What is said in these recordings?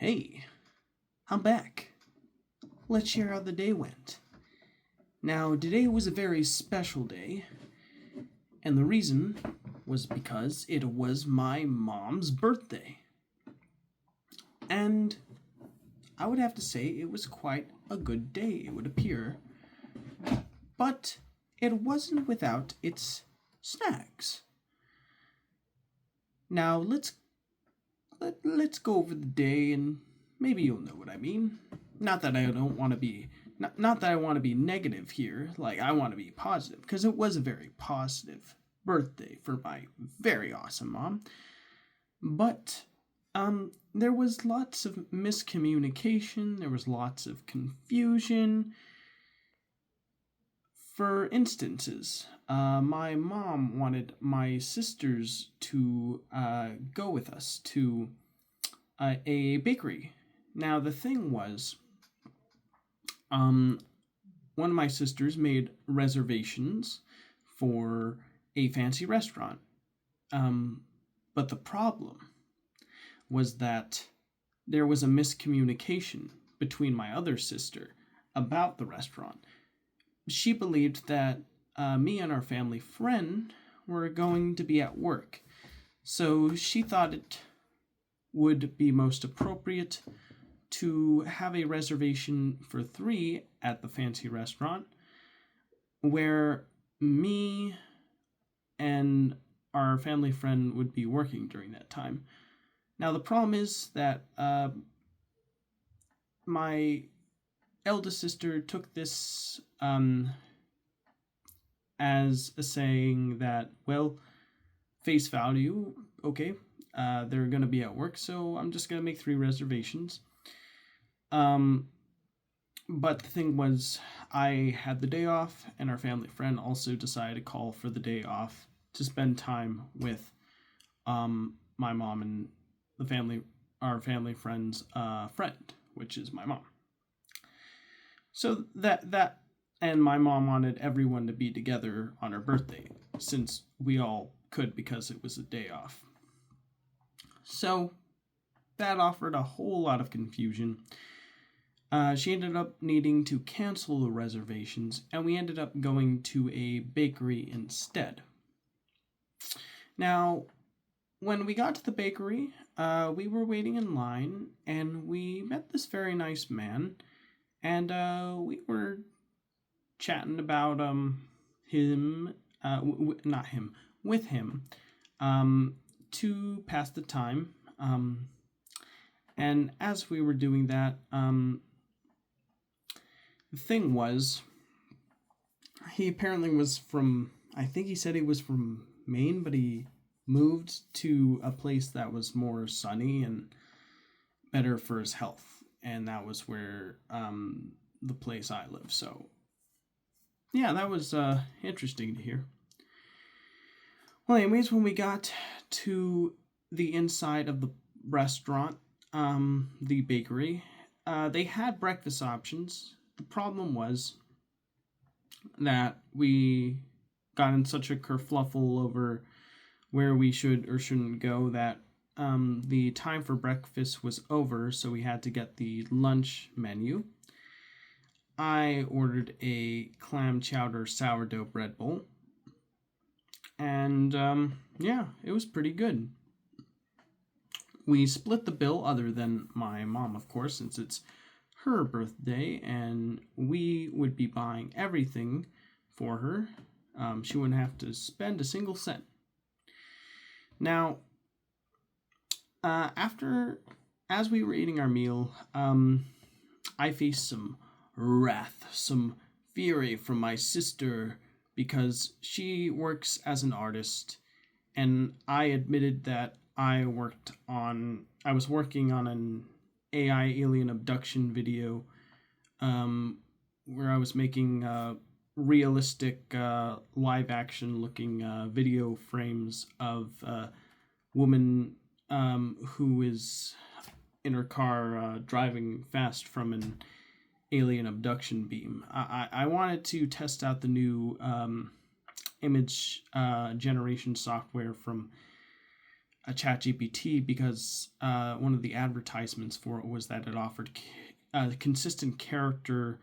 Hey, I'm back. Let's share how the day went. Now, today was a very special day, and the reason was because it was my mom's birthday. And I would have to say it was quite a good day, it would appear. But it wasn't without its snags. Now, let's go over the day and maybe you'll know what I mean. Not that I don't want to be not that I want to be negative here, like I want to be positive because it was a very positive birthday for my very awesome mom. But there was lots of miscommunication, there was lots of confusion. For instances, my mom wanted my sisters to go with us to a bakery. Now, the thing was, one of my sisters made reservations for a fancy restaurant. But the problem was that there was a miscommunication between my other sister about the restaurant. She believed that me and our family friend were going to be at work. So she thought it would be most appropriate to have a reservation for three at the fancy restaurant where me and our family friend would be working during that time. Now, the problem is that my eldest sister took this as a saying that, well, face value, okay, they're going to be at work, so I'm just going to make three reservations. But the thing was, I had the day off, and our family friend also decided to call for the day off to spend time with my mom and our family friend's friend, which is my mom. So that and my mom wanted everyone to be together on her birthday, since we all could because it was a day off. So that offered a whole lot of confusion. She ended up needing to cancel the reservations, and we ended up going to a bakery instead. Now, when we got to the bakery, we were waiting in line, and we met this very nice man, and we were chatting about him, not him, with him, to pass the time. And as we were doing that, the thing was, he apparently was from, I think he said he was from Maine, but he moved to a place that was more sunny and better for his health. And that was where the place I live. So, yeah, that was interesting to hear. Well, anyways, when we got to the inside of the restaurant, the bakery, they had breakfast options. The problem was that we got in such a kerfluffle over where we should or shouldn't go that the time for breakfast was over, so we had to get the lunch menu. I ordered a clam chowder sourdough bread bowl, and yeah, it was pretty good. We split the bill, other than my mom, of course, since it's her birthday and we would be buying everything for her. She wouldn't have to spend a single cent. Now, as we were eating our meal, I faced some wrath, some fury from my sister because she works as an artist, and I admitted that I was working on an AI alien abduction video, where I was making realistic live action looking video frames of a woman who is in her car driving fast from an alien abduction beam. I wanted to test out the new image generation software from a ChatGPT because one of the advertisements for it was that it offered consistent character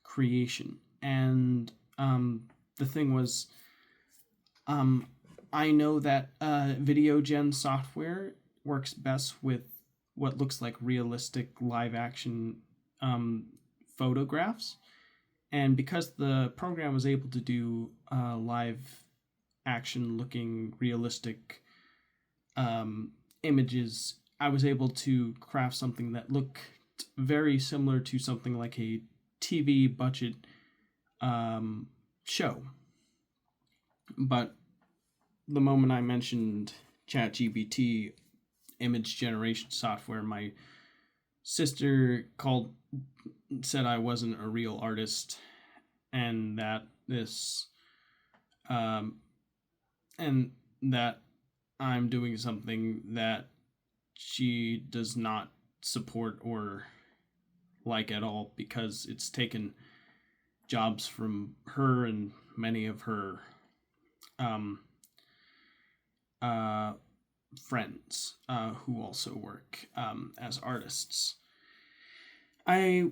creation. And the thing was, I know that video gen software works best with what looks like realistic live action photographs. And because the program was able to do live action looking realistic images, I was able to craft something that looked very similar to something like a TV budget show. But the moment I mentioned ChatGPT image generation software, my sister said I wasn't a real artist, and that and that I'm doing something that she does not support or like at all, because it's taken jobs from her and many of her friends who also work as artists. I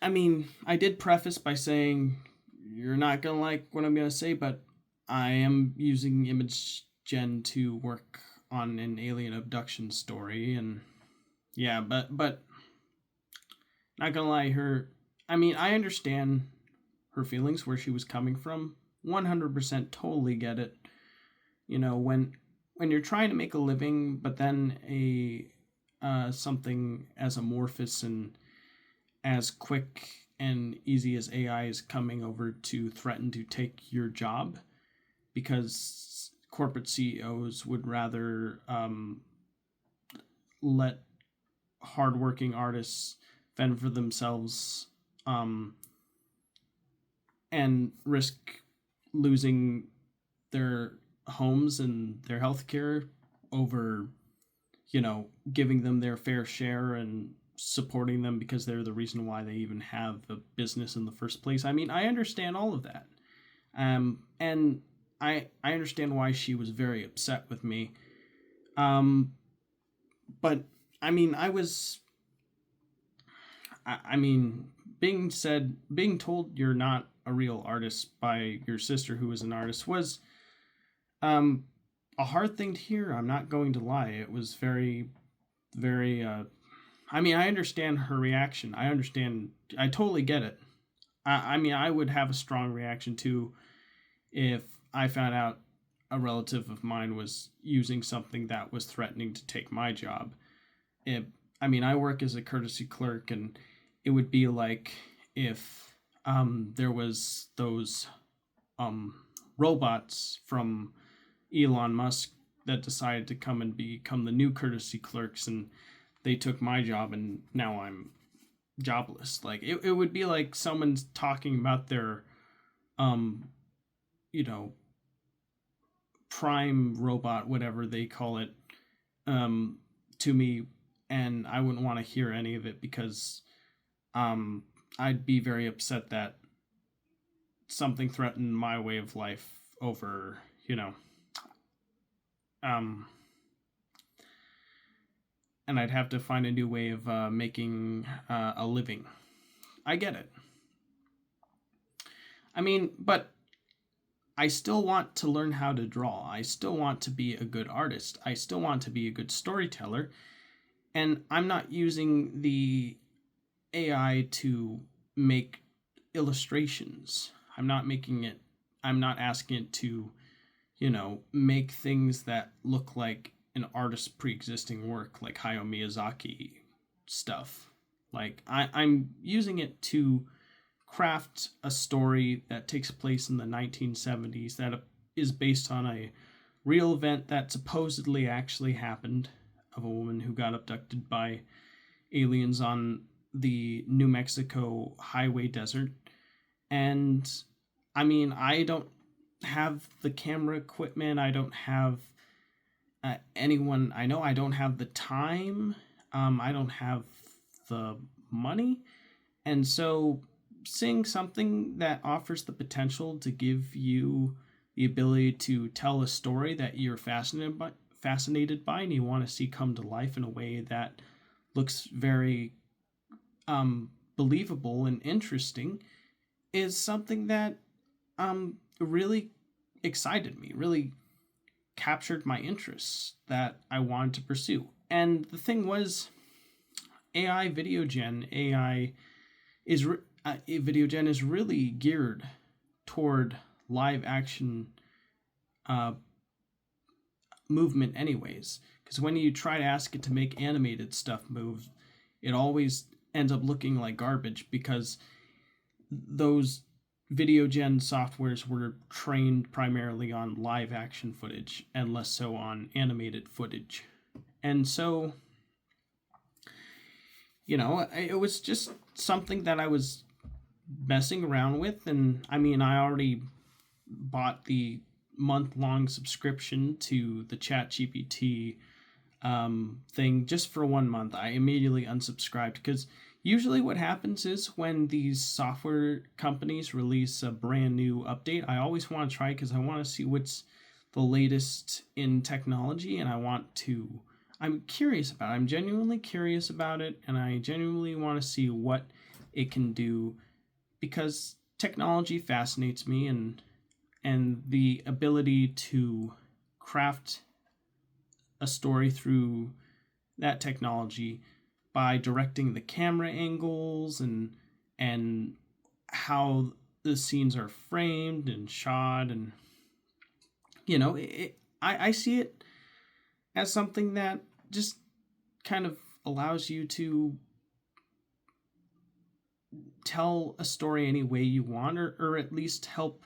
mean, I did preface by saying you're not gonna like what I'm gonna say, but I am using image gen to work on an alien abduction story, and yeah, but not gonna lie, I understand her feelings, where she was coming from. 100% totally get it. You know, when you're trying to make a living, but then something as amorphous and as quick and easy as AI is coming over to threaten to take your job, because corporate CEOs would rather let hardworking artists fend for themselves and risk losing their homes and their health care over, giving them their fair share and supporting them because they're the reason why they even have a business in the first place. I mean, I understand all of that. And I understand why she was very upset with me. But I mean, being told you're not a real artist by your sister, who was an artist, was a hard thing to hear. I'm not going to lie. It was very, very, I understand her reaction. I totally get it. I would have a strong reaction too if I found out a relative of mine was using something that was threatening to take my job. I work as a courtesy clerk, and it would be like if there was those robots from Elon Musk that decided to come and become the new courtesy clerks, and they took my job, and now I'm jobless. Like it would be like someone's talking about their prime robot, whatever they call it, to me, and I wouldn't want to hear any of it, because I'd be very upset that something threatened my way of life over, and I'd have to find a new way of making a living. I get it. But I still want to learn how to draw. I still want to be a good artist. I still want to be a good storyteller. And I'm not using the AI to make illustrations. I'm not asking it to, make things that look like an artist's pre-existing work, like Hayao Miyazaki stuff. Like, I'm using it to craft a story that takes place in the 1970s that is based on a real event that supposedly actually happened, of a woman who got abducted by aliens on the New Mexico highway desert. And I don't have the camera equipment. I don't have anyone. I know I don't have the time. I don't have the money. And so seeing something that offers the potential to give you the ability to tell a story that you're fascinated by and you want to see come to life in a way that looks very believable and interesting is something that really excited me, really captured my interests that I wanted to pursue. And the thing was, AI is video gen is really geared toward live action uh, movement, anyways. Because when you try to ask it to make animated stuff move, it always ends up looking like garbage because those video gen softwares were trained primarily on live action footage and less so on animated footage. And so, it was just something that I was messing around with. And I mean, I already bought the month-long subscription to the ChatGPT thing just for 1 month. I immediately unsubscribed because usually what happens is when these software companies release a brand new update, I always want to try because I want to see what's the latest in technology, and I'm curious about it. I'm genuinely curious about it, and I genuinely want to see what it can do because technology fascinates me, and the ability to craft a story through that technology by directing the camera angles and how the scenes are framed and shot, and I see it as something that just kind of allows you to tell a story any way you want, or at least help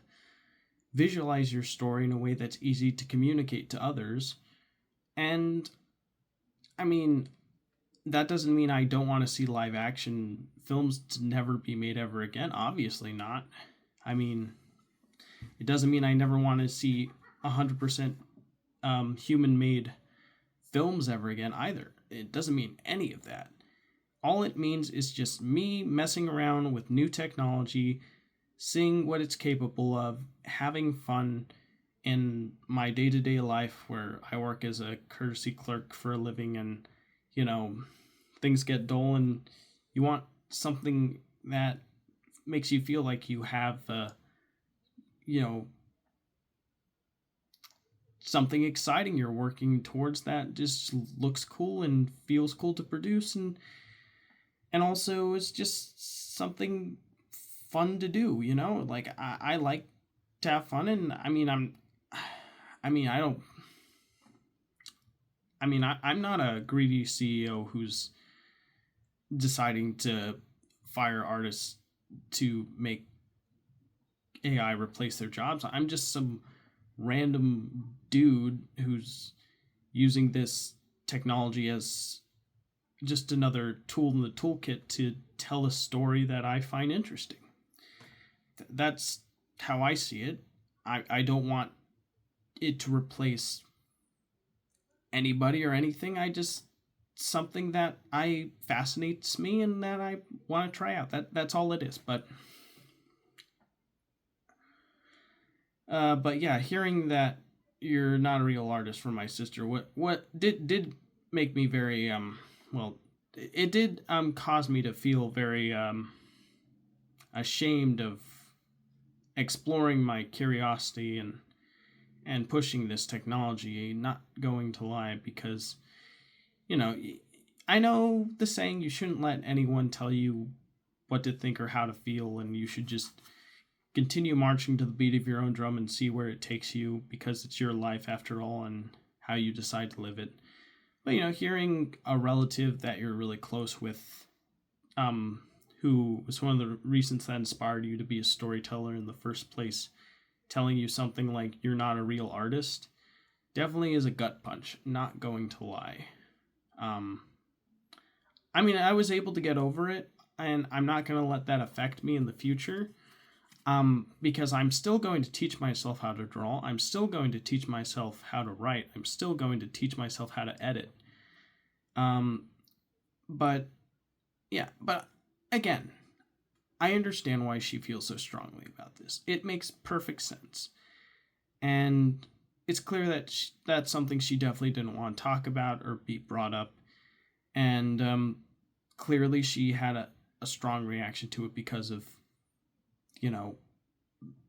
visualize your story in a way that's easy to communicate to others. And I mean, that doesn't mean I don't want to see live action films to never be made ever again. Obviously not. I mean, it doesn't mean I never want to see 100% human made films ever again either. It doesn't mean any of that. All it means is just me messing around with new technology, seeing what it's capable of, having fun in my day-to-day life where I work as a courtesy clerk for a living, and things get dull and you want something that makes you feel like you have something exciting you're working towards that just looks cool and feels cool to produce, and also it's just something fun to do. Like I like to have fun, and I'm not a greedy CEO who's deciding to fire artists to make AI replace their jobs. I'm just some random dude who's using this technology as just another tool in the toolkit to tell a story that I find interesting. That's how I see it. I don't want it to replace anybody or anything. Something that fascinates me and that I want to try out. That's all it is. But yeah, hearing that you're not a real artist from my sister, what did make me very it did cause me to feel very ashamed of exploring my curiosity and pushing this technology, not going to lie, because I know the saying, you shouldn't let anyone tell you what to think or how to feel, and you should just continue marching to the beat of your own drum and see where it takes you, because it's your life after all and how you decide to live it. But hearing a relative that you're really close with, who was one of the reasons that inspired you to be a storyteller in the first place, telling you something like you're not a real artist, definitely is a gut punch, not going to lie. I was able to get over it, and I'm not going to let that affect me in the future, because I'm still going to teach myself how to draw. I'm still going to teach myself how to write. I'm still going to teach myself how to edit. But again, I understand why she feels so strongly about this. It makes perfect sense. And it's clear that that's something she definitely didn't want to talk about or be brought up. And clearly she had a strong reaction to it because of, you know,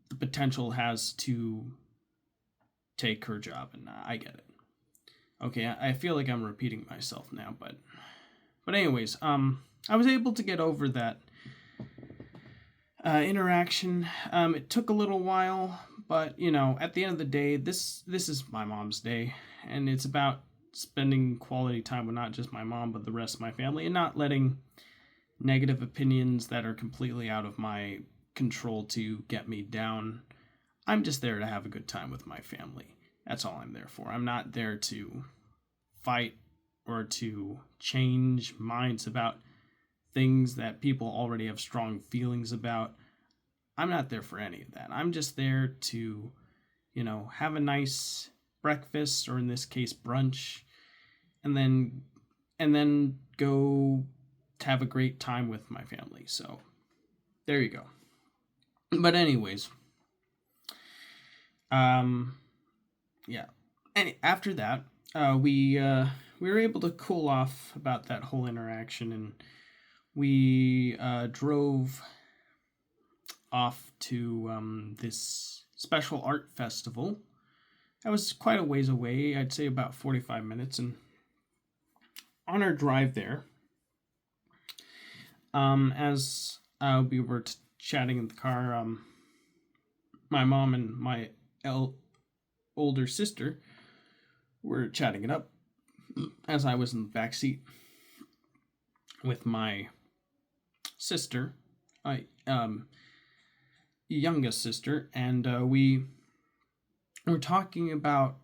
the potential has to take her job. And I get it. Okay, I feel like I'm repeating myself now, but anyways, I was able to get over that interaction. It took a little while, but at the end of the day, this is my mom's day, and it's about spending quality time with not just my mom but the rest of my family, and not letting negative opinions that are completely out of my control to get me down. I'm just there to have a good time with my family. That's all I'm there for. I'm not there to fight or to change minds about things that people already have strong feelings about. I'm not there for any of that. I'm just there to, have a nice breakfast, or in this case brunch, and then go to have a great time with my family. So there you go. But anyways, yeah. And after that, we were able to cool off about that whole interaction, and we drove off to this special art festival. That was quite a ways away. I'd say about 45 minutes. And on our drive there, as we were chatting in the car, my mom and my older sister were chatting it up as I was in the back seat with my sister, youngest sister, and we were talking about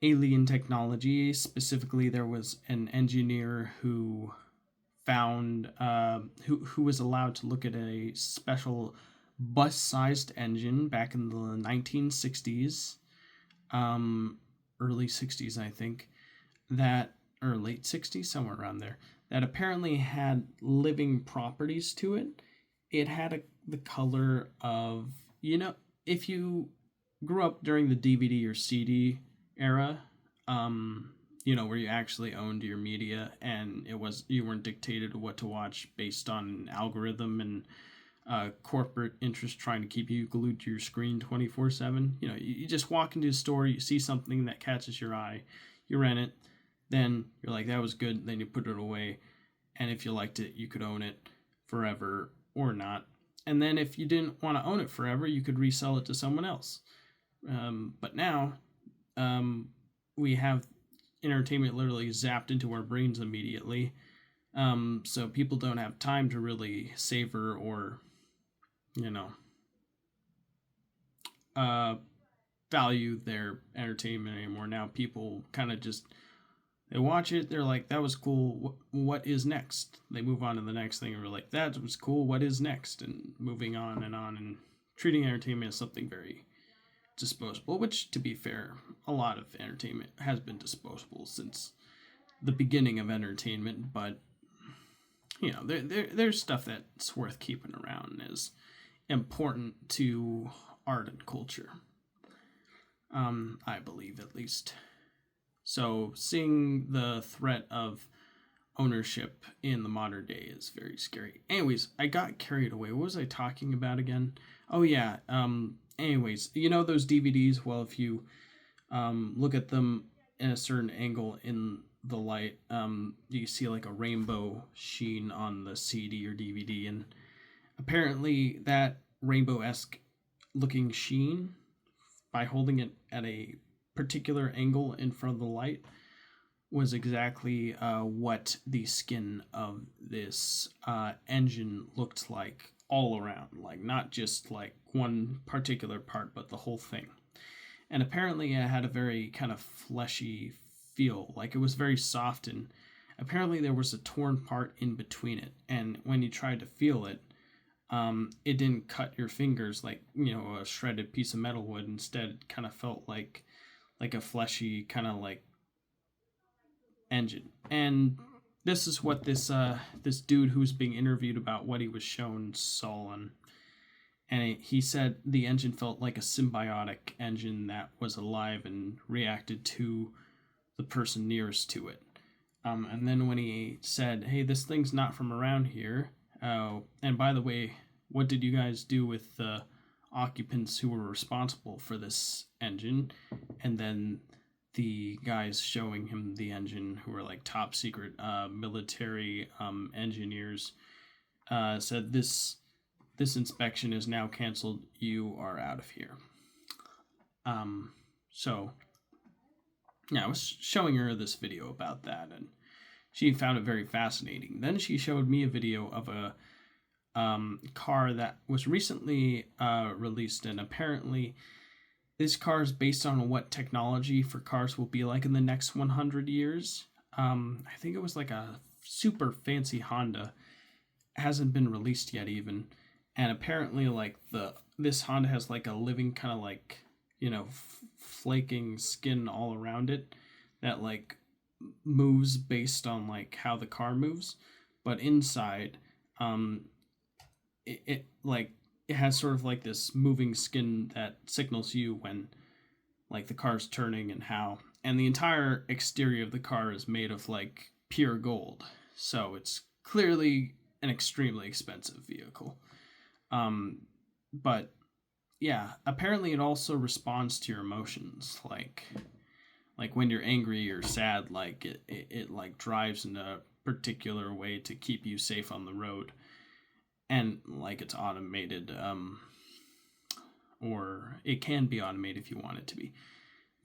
alien technology. Specifically, there was an engineer who found who was allowed to look at a special bus-sized engine back in the 1960s, early 60s, I think, or late 60s, somewhere around there, that apparently had living properties to it. It had the color of, if you grew up during the DVD or CD era, where you actually owned your media, and you weren't dictated what to watch based on an algorithm and corporate interest trying to keep you glued to your screen 24/7. You just walk into a store, you see something that catches your eye, you rent it, then you're like, that was good, then you put it away, and if you liked it, you could own it forever or not. And then if you didn't want to own it forever, you could resell it to someone else. But now we have entertainment literally zapped into our brains immediately. So people don't have time to really savor or, value their entertainment anymore. Now people kind of just, they watch it, they're like, that was cool, what is next? They move on to the next thing, and we're like, that was cool, what is next? And moving on, and treating entertainment as something very disposable, which, to be fair, a lot of entertainment has been disposable since the beginning of entertainment, but there's stuff that's worth keeping around and is important to art and culture. I believe, at least. So seeing the threat of ownership in the modern day is very scary. Anyways, I got carried away. What was I talking about again? Oh yeah. Anyways, those DVDs, well, if you look at them in a certain angle in the light, you see like a rainbow sheen on the CD or DVD, and apparently that rainbow-esque looking sheen, by holding it at a particular angle in front of the light, was exactly what the skin of this engine looked like all around, like not just like one particular part, but the whole thing. And apparently it had a very kind of fleshy feel, like it was very soft, and apparently there was a torn part in between it, and when you tried to feel it, it didn't cut your fingers like a shredded piece of metal would. Instead, it kind of felt like a fleshy kind of like engine. And this is what this dude who was being interviewed about what he was shown saw. and he said the engine felt like a symbiotic engine that was alive and reacted to the person nearest to it. And then when he said, "Hey, this thing's not from around here," and by the way, what did you guys do with the occupants who were responsible for this engine? And then the guys showing him the engine, who were like top secret military engineers, said, this inspection is now canceled. You are out of here. So yeah, I was showing her this video about that, and she found it very fascinating. Then she showed me a video of a car that was recently released, and apparently this car is based on what technology for cars will be like in the next 100 years. I think it was like a super fancy Honda. It hasn't been released yet even, and apparently like this Honda has like a living kind of like, you know, flaking skin all around it that like moves based on like how the car moves, but inside it has sort of like this moving skin that signals you when like the car's turning and how, and the entire exterior of the car is made of like pure gold, so it's clearly an extremely expensive vehicle. But yeah, apparently it also responds to your emotions, like when you're angry or sad, like it like drives in a particular way to keep you safe on the road. And like it's automated, or it can be automated if you want it to be.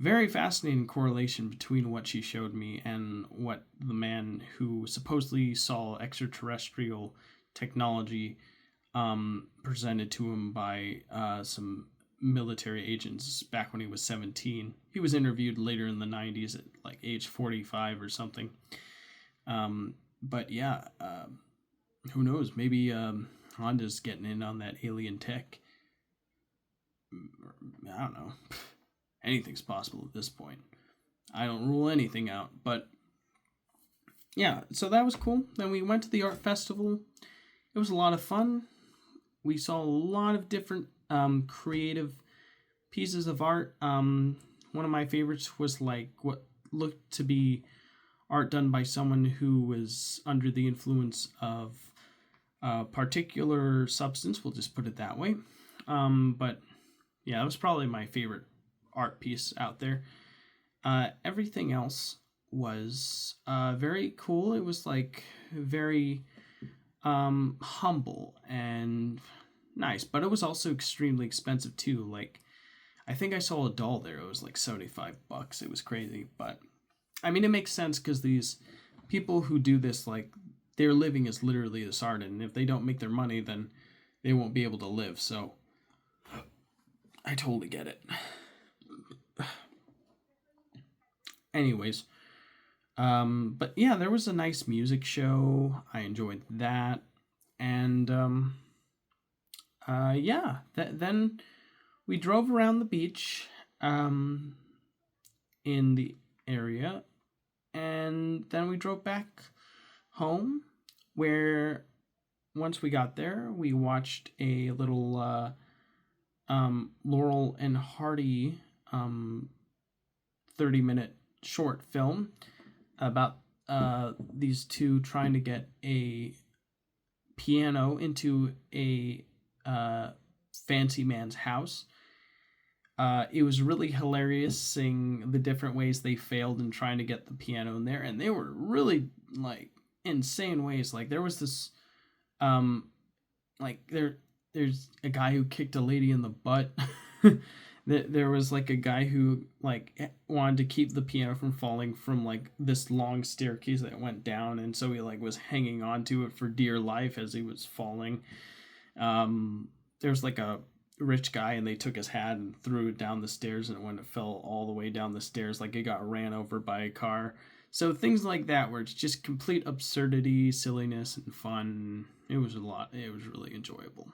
Very fascinating correlation between what she showed me and what the man who supposedly saw extraterrestrial technology presented to him by some military agents back when he was 17. He was interviewed later in the 90s at like age 45 or something. But yeah, who knows? Maybe Honda's getting in on that alien tech. I don't know. Anything's possible at this point. I don't rule anything out. But yeah, so that was cool. Then we went to the art festival. It was a lot of fun. We saw a lot of different creative pieces of art. One of my favorites was like what looked to be art done by someone who was under the influence of a particular substance. We'll just put it that way. But yeah, that was probably my favorite art piece out there. Everything else was very cool. It was like very humble and nice, but it was also extremely expensive too. Like, I think I saw a doll there. It was like $75. It was crazy, but I mean, it makes sense because these people who do this, like, their living is literally this art, and if they don't make their money, then they won't be able to live. So I totally get it. Anyways, but yeah, there was a nice music show. I enjoyed that. And yeah, then we drove around the beach in the area, and then we drove back home, where once we got there, we watched a little Laurel and Hardy 30-minute short film about these two trying to get a piano into a fancy man's house. It was really hilarious seeing the different ways they failed in trying to get the piano in there, and they were really like insane ways. Like there was this like there's a guy who kicked a lady in the butt. There was like a guy who like wanted to keep the piano from falling from like this long staircase that went down, and so he like was hanging on to it for dear life as he was falling. There's like a rich guy, and they took his hat and threw it down the stairs, and when it fell all the way down the stairs, like it got ran over by a car. So things like that, where it's just complete absurdity, silliness, and fun. It was a lot. It was really enjoyable.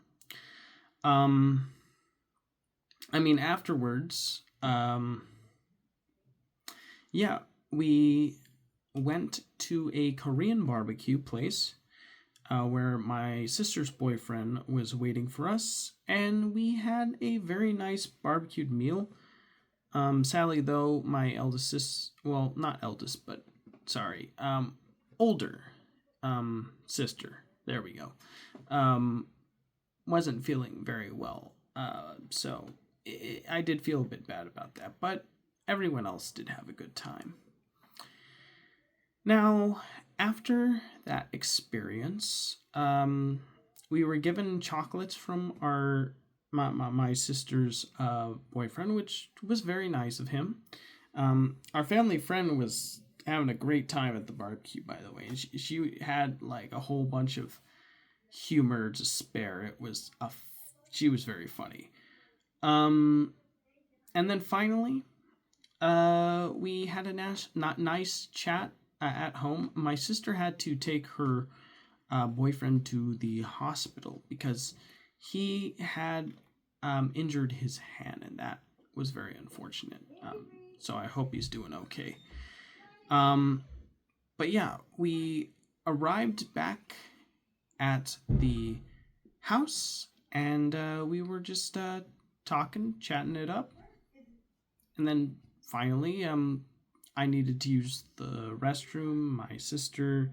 I mean, afterwards, yeah, we went to a Korean barbecue place. where my sister's boyfriend was waiting for us, and we had a very nice barbecued meal. Sadly, though, my eldest not eldest, but sorry, older sister, there we go, wasn't feeling very well. So I did feel a bit bad about that, but everyone else did have a good time. Now, after that experience, we were given chocolates from my sister's boyfriend, which was very nice of him. Our family friend was having a great time at the barbecue, by the way. And she had like a whole bunch of humor to spare. She was very funny. And then finally, we had a nice chat at home. My sister had to take her boyfriend to the hospital because he had injured his hand, and that was very unfortunate. So I hope he's doing okay. But yeah, we arrived back at the house, and we were just talking, chatting it up. And then finally, I needed to use the restroom. My sister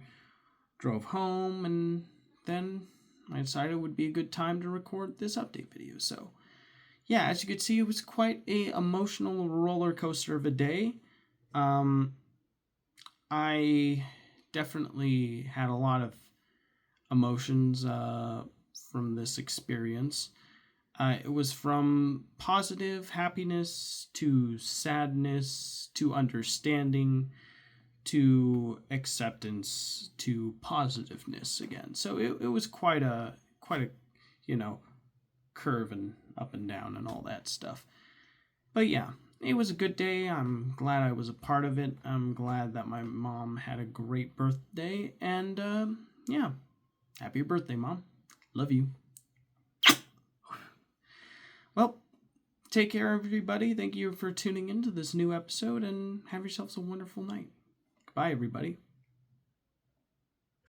drove home, and then I decided it would be a good time to record this update video. So yeah, as you could see, it was quite a emotional roller coaster of a day. I definitely had a lot of emotions from this experience. It was from positive happiness to sadness to understanding to acceptance to positiveness again. So it was quite a curve and up and down and all that stuff. But yeah, it was a good day. I'm glad I was a part of it. I'm glad that my mom had a great birthday. And yeah, happy birthday, Mom. Love you. Well, take care, everybody. Thank you for tuning into this new episode, and have yourselves a wonderful night. Goodbye, everybody.